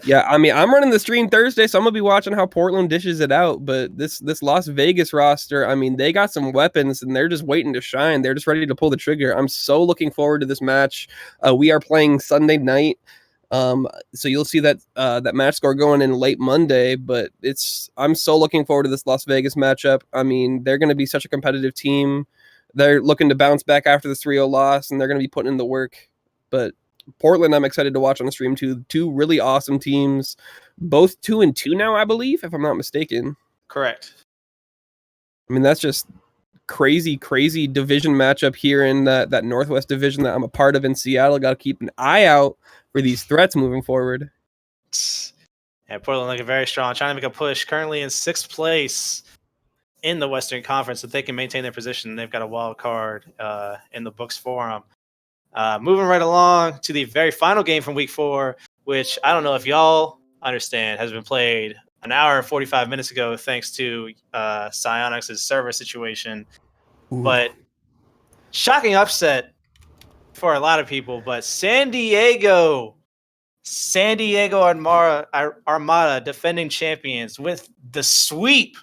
Yeah, I'm running the stream Thursday, so I'm gonna be watching how Portland dishes it out. But this Las Vegas roster, they got some weapons, and they're just waiting to shine. They're just ready to pull the trigger. I'm so looking forward to this match. We are playing Sunday night. So you'll see that match score going in late Monday, but I'm so looking forward to this Las Vegas matchup. They're going to be such a competitive team. They're looking to bounce back after the 3-0 loss, and they're going to be putting in the work. But Portland, I'm excited to watch on the stream too. Two really awesome teams, both 2-2 now, I believe, if I'm not mistaken. Correct. That's just crazy division matchup here in that Northwest division that I'm a part of in Seattle. Got to keep an eye out for these threats moving forward. Yeah, Portland looking very strong, trying to make a push. Currently in 6th place in the Western Conference, if they can maintain their position, they've got a wild card in the books for them. Moving right along to the very final game from Week 4, which I don't know if y'all understand, has been played an hour and 45 minutes ago thanks to Psyonix's server situation. Ooh. But shocking upset for a lot of people, but San Diego Armada defending champions with the sweep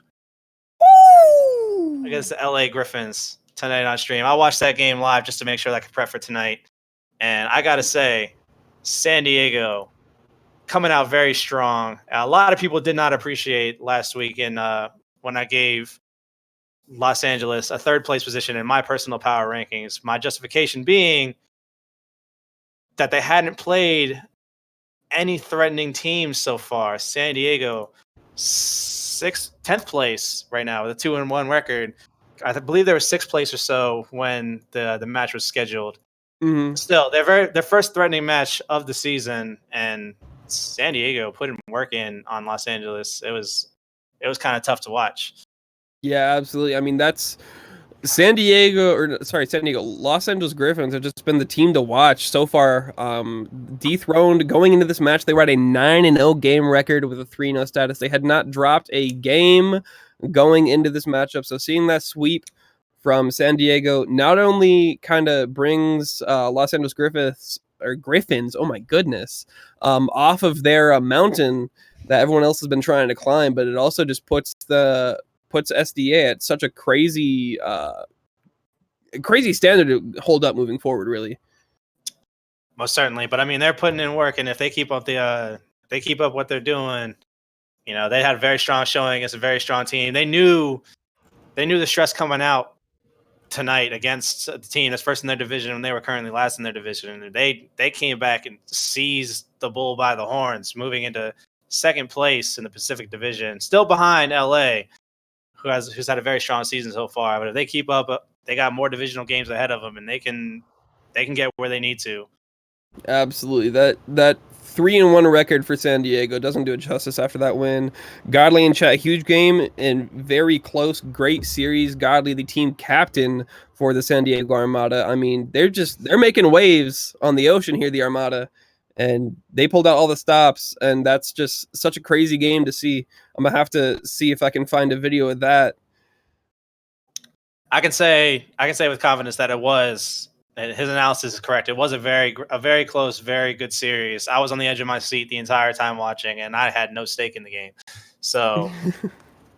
against the LA Griffins tonight on stream. I watched that game live just to make sure that I could prep for tonight. And I got to say, San Diego coming out very strong. A lot of people did not appreciate last week when I gave Los Angeles a 3rd place position in my personal power rankings. My justification being that they hadn't played any threatening teams so far. San Diego, 10th place right now with a 2-1 record. I believe they were 6th place or so when the match was scheduled. Mm-hmm. Still, their first threatening match of the season, and San Diego putting work in on Los Angeles. It was kind of tough to watch. Yeah, absolutely. That's San Diego. Los Angeles Griffins have just been the team to watch so far. Dethroned going into this match, they were at a 9-0 game record with a 3-0 status. They had not dropped a game going into this matchup. So seeing that sweep from San Diego not only kind of brings Los Angeles Griffins, oh my goodness, off of their mountain that everyone else has been trying to climb, but it also just puts SDA at such a crazy standard to hold up moving forward, really. Most certainly, but they're putting in work, and if they keep up what they're doing, they had a very strong showing against a very strong team. They knew the stress coming out tonight against the team that's first in their division when they were currently last in their division, and they came back and seized the bull by the horns, moving into 2nd place in the Pacific Division, still behind LA, who's had a very strong season so far. But if they keep up, they got more divisional games ahead of them, and they can get where they need to. Absolutely. That 3-1 record for San Diego. Doesn't do it justice after that win. Godly in chat, huge game and very close, great series. Godly, the team captain for the San Diego Armada. I mean, they're making waves on the ocean here, the Armada. And they pulled out all the stops, and that's just such a crazy game to see. I'm gonna have to see if I can find a video of that. I can say with confidence that it was. His analysis is correct. It was a very close, very good series. I was on the edge of my seat the entire time watching, and I had no stake in the game. So,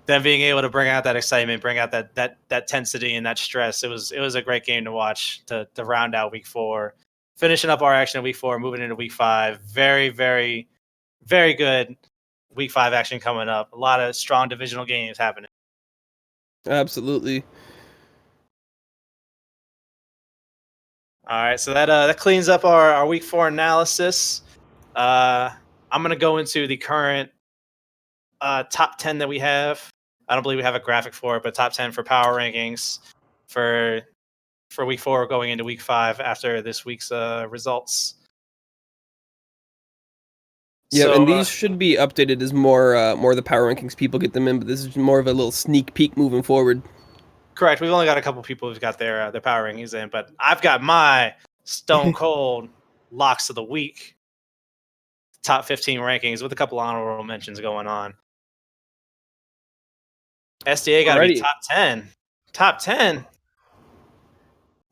them being able to bring out that excitement, bring out that tensity and that stress, it was a great game to watch to round out week 4, finishing up our action in week 4, moving into week 5. Very, very, very good week 5 action coming up. A lot of strong divisional games happening. Absolutely. All right, so that cleans up our week 4 analysis. I'm going to go into the current top 10 that we have. I don't believe we have a graphic for it, but top 10 for power rankings for week 4 going into week 5 after this week's results. Yeah, so, and these should be updated as more the power rankings people get them in, but this is more of a little sneak peek moving forward. Correct. We've only got a couple people who've got their power rankings in, but I've got my stone cold locks of the week, top 15 rankings with a couple honorable mentions going on. SDA got to be top 10. Top 10.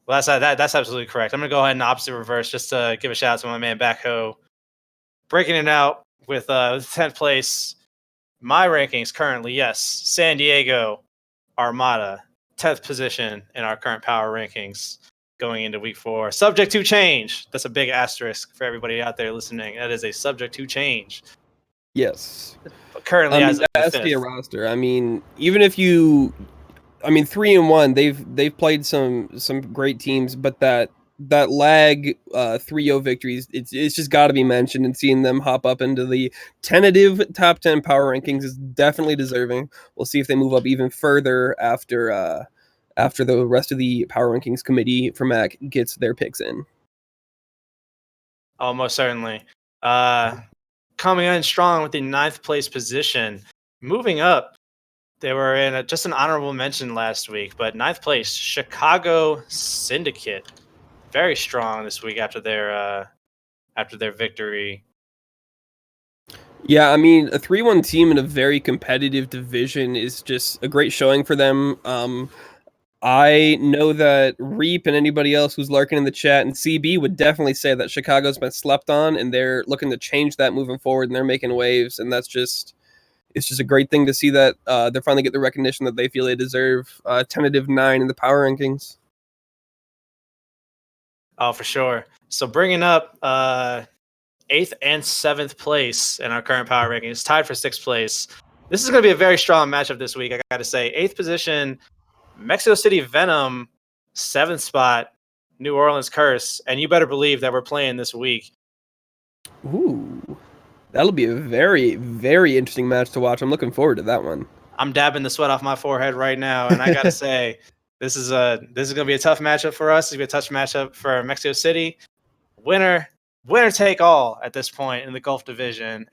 Well, that's absolutely correct. I'm gonna go ahead and opposite reverse just to give a shout out to my man Backho, breaking it out with 10th place. My rankings currently, yes, San Diego Armada. 10th position in our current power rankings going into week 4. Subject to change. That's a big asterisk for everybody out there listening. That is a subject to change. Yes. But currently, as of the SDA roster, I mean, even if you, 3-1, they've played some great teams, but that lag 3-0 victories, it's just got to be mentioned, and seeing them hop up into the tentative top 10 power rankings is definitely deserving. We'll see if they move up even further after the rest of the power rankings committee for MAC gets their picks in. Oh, most certainly. Coming in strong with the 9th place position, moving up. They were in just an honorable mention last week, but 9th place, Chicago Syndicate. Very strong this week after their victory. Yeah, I mean, a 3-1 team in a very competitive division is just a great showing for them. I know that Reap and anybody else who's lurking in the chat and CB would definitely say that Chicago's been slept on, and they're looking to change that moving forward, and they're making waves, and it's just a great thing to see that they're finally getting the recognition that they feel they deserve. Tentative 9 in the power rankings. Oh, for sure. So bringing up 8th and 7th place in our current power rankings, tied for 6th place. This is going to be a very strong matchup this week, I got to say. 8th position, Mexico City Venom, 7th spot, New Orleans Curse. And you better believe that we're playing this week. Ooh, that'll be a very, very interesting match to watch. I'm looking forward to that one. I'm dabbing the sweat off my forehead right now, and I got to say, This is going to be a tough matchup for us. It's going to be a tough matchup for Mexico City. Winner take all at this point in the Gulf Division.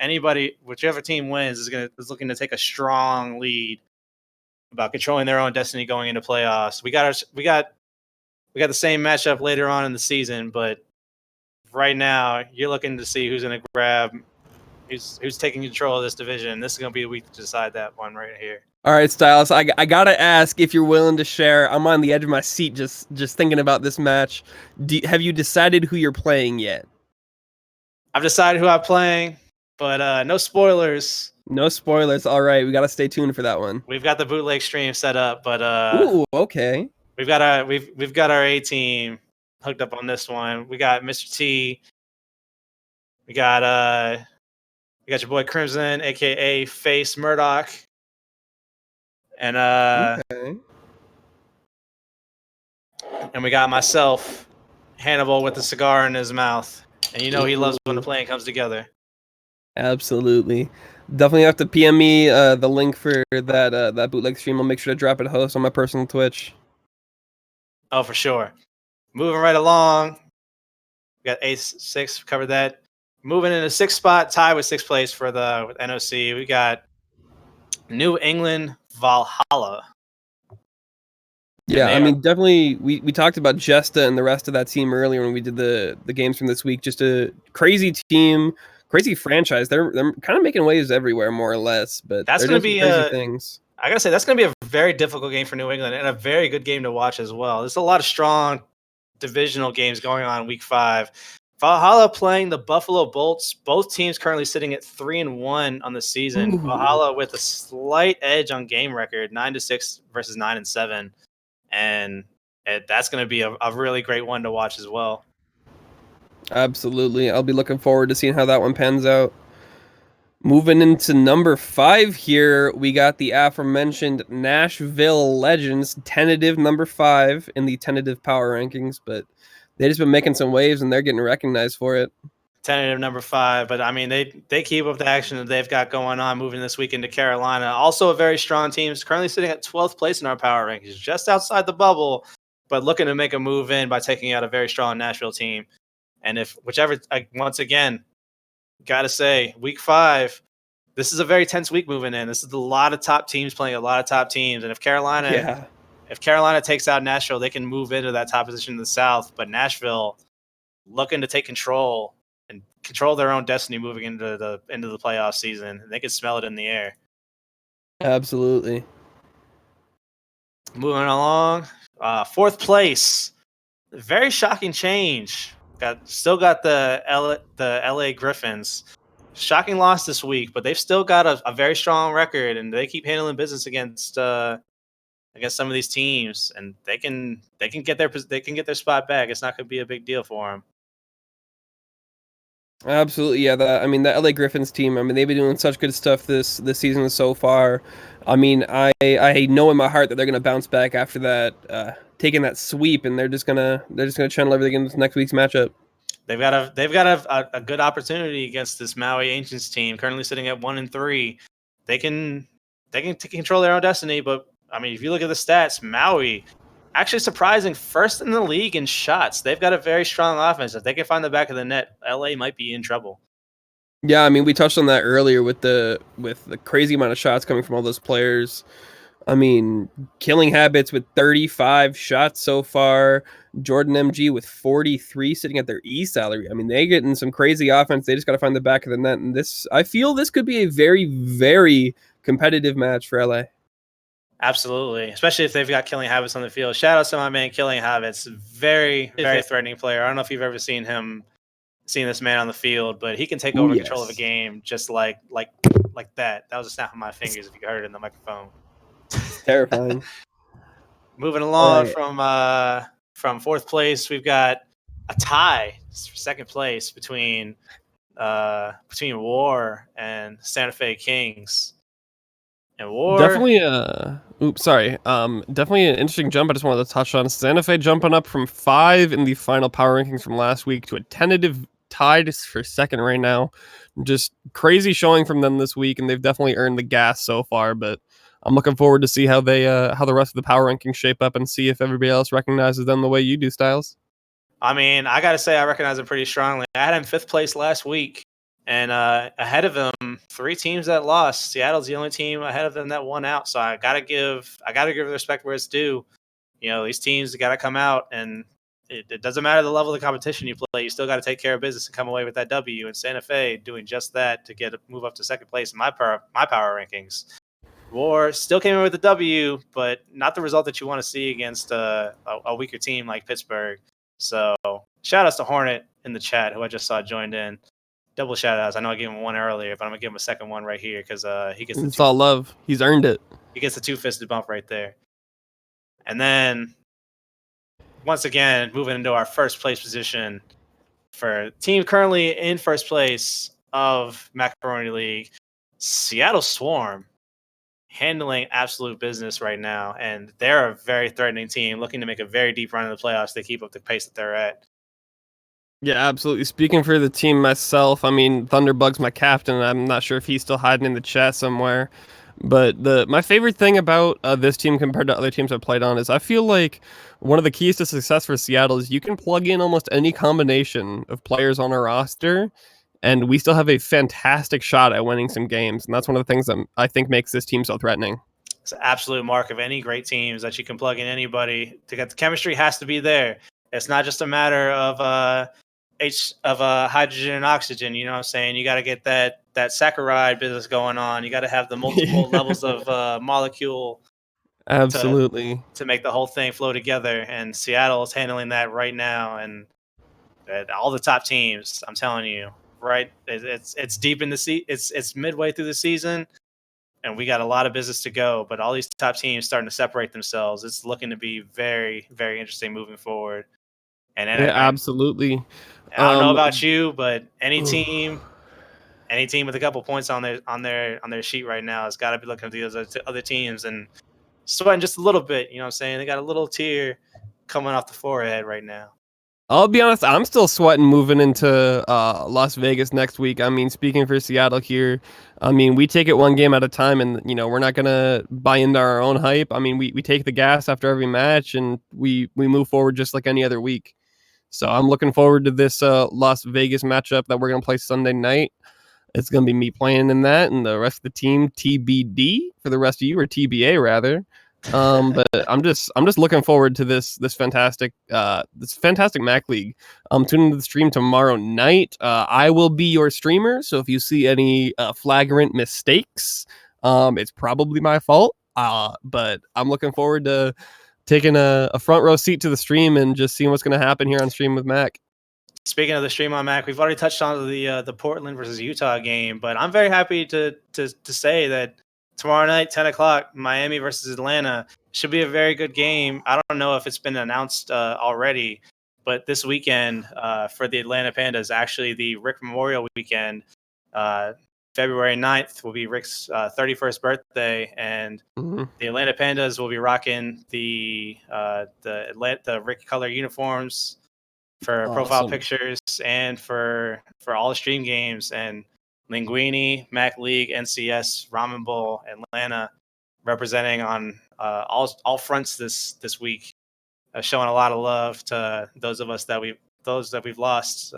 Whichever team wins is looking to take a strong lead about controlling their own destiny going into playoffs. We got the same matchup later on in the season, but right now you're looking to see who's going to grab, who's taking control of this division. This is going to be the week to decide that one right here. All right, Stylus, I gotta ask if you're willing to share. I'm on the edge of my seat just thinking about this match. Have you decided who you're playing yet? I've decided who I'm playing, but no spoilers. No spoilers. All right, we gotta stay tuned for that one. We've got the bootleg stream set up, but ooh, okay. We've got our A team hooked up on this one. We got Mr. T. We got your boy Crimson, aka Face Murdoch. And okay. And we got myself, Hannibal, with the cigar in his mouth. And you know he loves when the plan comes together. Absolutely. Definitely have to PM me the link for that bootleg stream. I'll make sure to drop it host on my personal Twitch. Oh, for sure. Moving right along. We got Ace 6, covered that. moving in a 6th spot, tied with 6th place with NOC. We got New England Valhalla. Yeah, I mean, definitely. We talked about Jesta and the rest of that team earlier when we did the games from this week. Just a crazy team, crazy franchise. They're kind of making waves everywhere, more or less. But that's going to be crazy things. I gotta say that's going to be a very difficult game for New England and a very good game to watch as well. There's a lot of strong divisional games going on in Week 5. Valhalla playing the Buffalo Bolts. Both teams currently sitting at 3-1 on the season. Ooh. Valhalla with a slight edge on game record, 9-6 versus 9-7. And that's going to be a really great one to watch as well. Absolutely. I'll be looking forward to seeing how that one pans out. Moving into number 5 here, we got the aforementioned Nashville Legends, tentative number 5 in the tentative power rankings, but they've just been making some waves and they're getting recognized for it. Tentative number 5, but I mean they keep up the action that they've got going on, moving this week into Carolina. Also a very strong team, is currently sitting at 12th place in our power rankings, just outside the bubble, but looking to make a move in by taking out a very strong Nashville team. And if whichever, once again, gotta say, Week 5, this is a very tense week moving in. This is a lot of top teams playing a lot of top teams, and if Carolina takes out Nashville, they can move into that top position in the South. But Nashville looking to take control and control their own destiny moving into the playoff season. They can smell it in the air. Absolutely. Moving along, 4th place. Very shocking change. Still got the LA Griffins. Shocking loss this week, but they've still got a very strong record, and they keep handling business against some of these teams, and they can get their spot back. It's not going to be a big deal for them. Absolutely, yeah. The LA Griffins team. I mean, they've been doing such good stuff this season so far. I mean, I know in my heart that they're gonna bounce back after that, taking that sweep, and they're just gonna channel everything into next week's matchup. They've got a good opportunity against this Maui Ancients team, currently sitting at 1-3. They can control their own destiny, but I mean, if you look at the stats, Maui actually surprising first in the league in shots. They've got a very strong offense. If they can find the back of the net, LA might be in trouble. Yeah, I mean, we touched on that earlier with the crazy amount of shots coming from all those players. I mean, Killing Habits with 35 shots so far. Jordan MG with 43 sitting at their E salary. I mean, they getting some crazy offense. They just got to find the back of the net. And I feel this could be a very, very competitive match for LA. Absolutely, especially if they've got Killing Habits on the field. Shout out to my man Killing Habits, very, very threatening player. I don't know if you've ever seen this man on the field, but he can take over control of a game just like that. That was a snap of my fingers if you heard it in the microphone. Terrifying. Moving along from 4th place, we've got a tie for 2nd place between War and Santa Fe Kings. And War definitely definitely an interesting jump. I just wanted to touch on Santa Fe jumping up from 5 in the final power rankings from last week to a tentative tied for 2nd right now. Just crazy showing from them this week, and they've definitely earned the gas so far, but I'm looking forward to see how the rest of the power rankings shape up and see if everybody else recognizes them the way you do, Styles. I mean, I got to say I recognize them pretty strongly. I had him 5th place last week. And ahead of them, 3 teams that lost. Seattle's the only team ahead of them that won out. So I gotta give respect where it's due. You know, these teams got to come out, and it doesn't matter the level of the competition you play. You still got to take care of business and come away with that W. And Santa Fe doing just that to move up to 2nd place in my power rankings. War still came in with the W, but not the result that you want to see against a weaker team like Pittsburgh. So shout outs to Hornet in the chat, who I just saw joined in. Double shout outs. I know I gave him one earlier, but I'm gonna give him a second one right here because he gets. It's all love. He's earned it. He gets the 2-fisted bump right there. And then once again, moving into our 1st place position for team currently in 1st place of Macaroni League, Seattle Swarm, handling absolute business right now, and they're a very threatening team looking to make a very deep run in the playoffs. They keep up the pace that they're at. Yeah, absolutely. Speaking for the team myself, I mean, Thunderbug's my captain. I'm not sure if he's still hiding in the chat somewhere. But my favorite thing about this team compared to other teams I've played on is I feel like one of the keys to success for Seattle is you can plug in almost any combination of players on a roster, and we still have a fantastic shot at winning some games. And that's one of the things that I think makes this team so threatening. It's an absolute mark of any great teams that you can plug in anybody. To get the chemistry has to be there. It's not just a matter of hydrogen and oxygen. You know what I'm saying? You got to get that saccharide business going on. You got to have the multiple levels of molecule Absolutely to make the whole thing flow together. And Seattle is handling that right now. And all the top teams, I'm telling you, right? It's deep in the it's midway through the season. And we got a lot of business to go, but all these top teams starting to separate themselves. It's looking to be very, very interesting moving forward. And yeah, absolutely. I don't know about you, but any team with a couple points on their sheet right now has got to be looking at the other teams and sweating just a little bit. You know what I'm saying? They got a little tear coming off the forehead right now. I'll be honest, I'm still sweating moving into Las Vegas next week. I mean, speaking for Seattle here, I mean, we take it one game at a time, and we're not gonna buy into our own hype. I mean, we take the gas after every match, and we move forward just like any other week. So I'm looking forward to this Las Vegas matchup that we're gonna play Sunday night. It's gonna be me playing in that, and the rest of the team TBD for the rest of you, or TBA rather. But I'm just looking forward to this fantastic Mac League. Tune into the stream tomorrow night. I will be your streamer, so if you see any flagrant mistakes, it's probably my fault. But I'm looking forward to taking a front row seat to the stream and just seeing what's going to happen here on stream with Mac. Speaking of the stream on Mac, we've already touched on the Portland versus Utah game, but I'm very happy to say that tomorrow night, 10 o'clock, Miami versus Atlanta should be a very good game. I don't know if it's been announced already, but this weekend for the Atlanta Pandas, actually the Rick Memorial Weekend, February 9th will be Rick's 31st birthday, and the Atlanta Pandas will be rocking the Rick color uniforms for profile pictures and for all the stream games. And Linguini, Mac League, NCS, Ramen Bowl, Atlanta, representing on all fronts this week, showing a lot of love to those of us that we've lost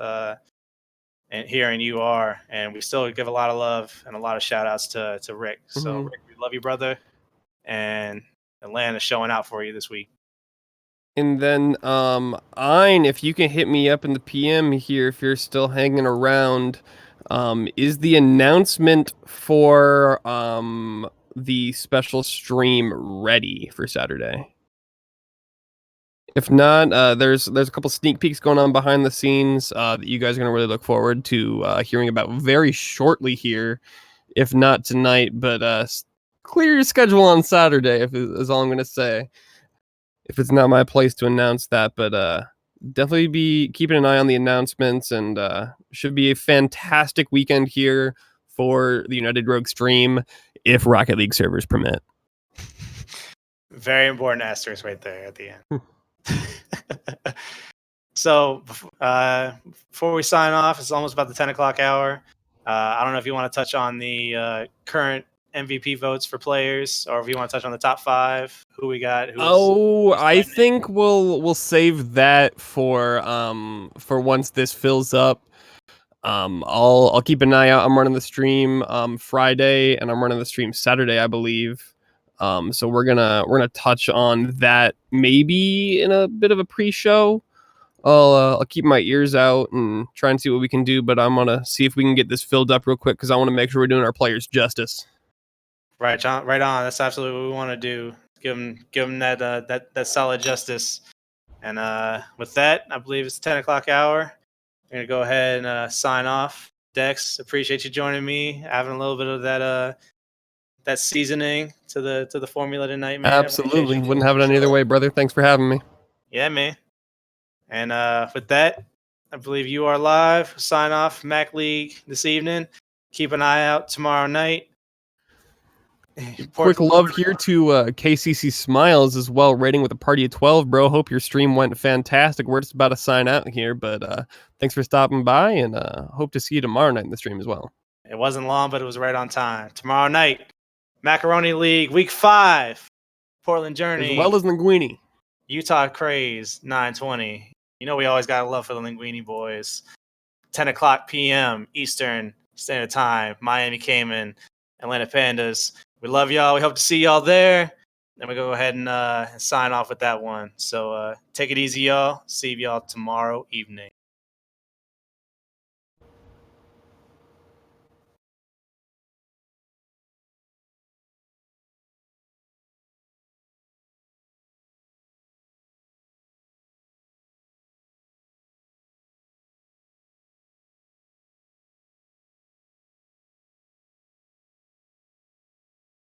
and here in UR, and we still give a lot of love and a lot of shout outs to Rick. So Rick, we love you, brother, and Atlanta showing out for you this week. And then Ein, if you can hit me up in the PM here if you're still hanging around. Is the announcement for the special stream ready for Saturday? If not, there's a couple sneak peeks going on behind the scenes that you guys are going to really look forward to hearing about very shortly here, if not tonight. But clear your schedule on Saturday, is all I'm going to say. If it's not my place to announce that, but definitely be keeping an eye on the announcements, and should be a fantastic weekend here for the United Rogue stream if Rocket League servers permit. Very important asterisk right there at the end. So before we sign off, it's almost about the 10 o'clock hour. I don't know if you want to touch on the current MVP votes for players, or if you want to touch on the top 5, who we got. I think we'll save that for once this fills up. I'll keep an eye out. I'm running the stream Friday, and I'm running the stream Saturday, I believe. So we're gonna touch on that maybe in a bit of a pre-show. I'll keep my ears out and try and see what we can do, but I'm gonna see if we can get this filled up real quick because I want to make sure we're doing our players justice. Right, John. Right on. That's absolutely what we want to do. Give them that solid justice. And with that, I believe it's 10 o'clock hour. I'm gonna go ahead and sign off. Dex, appreciate you joining me, having a little bit of that seasoning to the formula tonight, man. Absolutely, wouldn't have it any other way, brother. Thanks for having me. Yeah, man. And with that, I believe you are live. Sign off, Mac League this evening. Keep an eye out tomorrow night. Quick love here to KCC Smiles as well, rating with a party of 12, bro. Hope your stream went fantastic. We're just about to sign out here, but thanks for stopping by, and hope to see you tomorrow night in the stream as well. It wasn't long, but it was right on time. Tomorrow night, Macaroni League, Week 5, Portland Journey. As well as Linguini. Utah Craze, 920. You know we always got a love for the Linguini boys. 10 o'clock p.m. Eastern Standard Time. Miami Cayman, Atlanta Pandas. We love y'all. We hope to see y'all there. Then we go ahead and sign off with that one. So take it easy, y'all. See y'all tomorrow evening.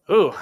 Ooh.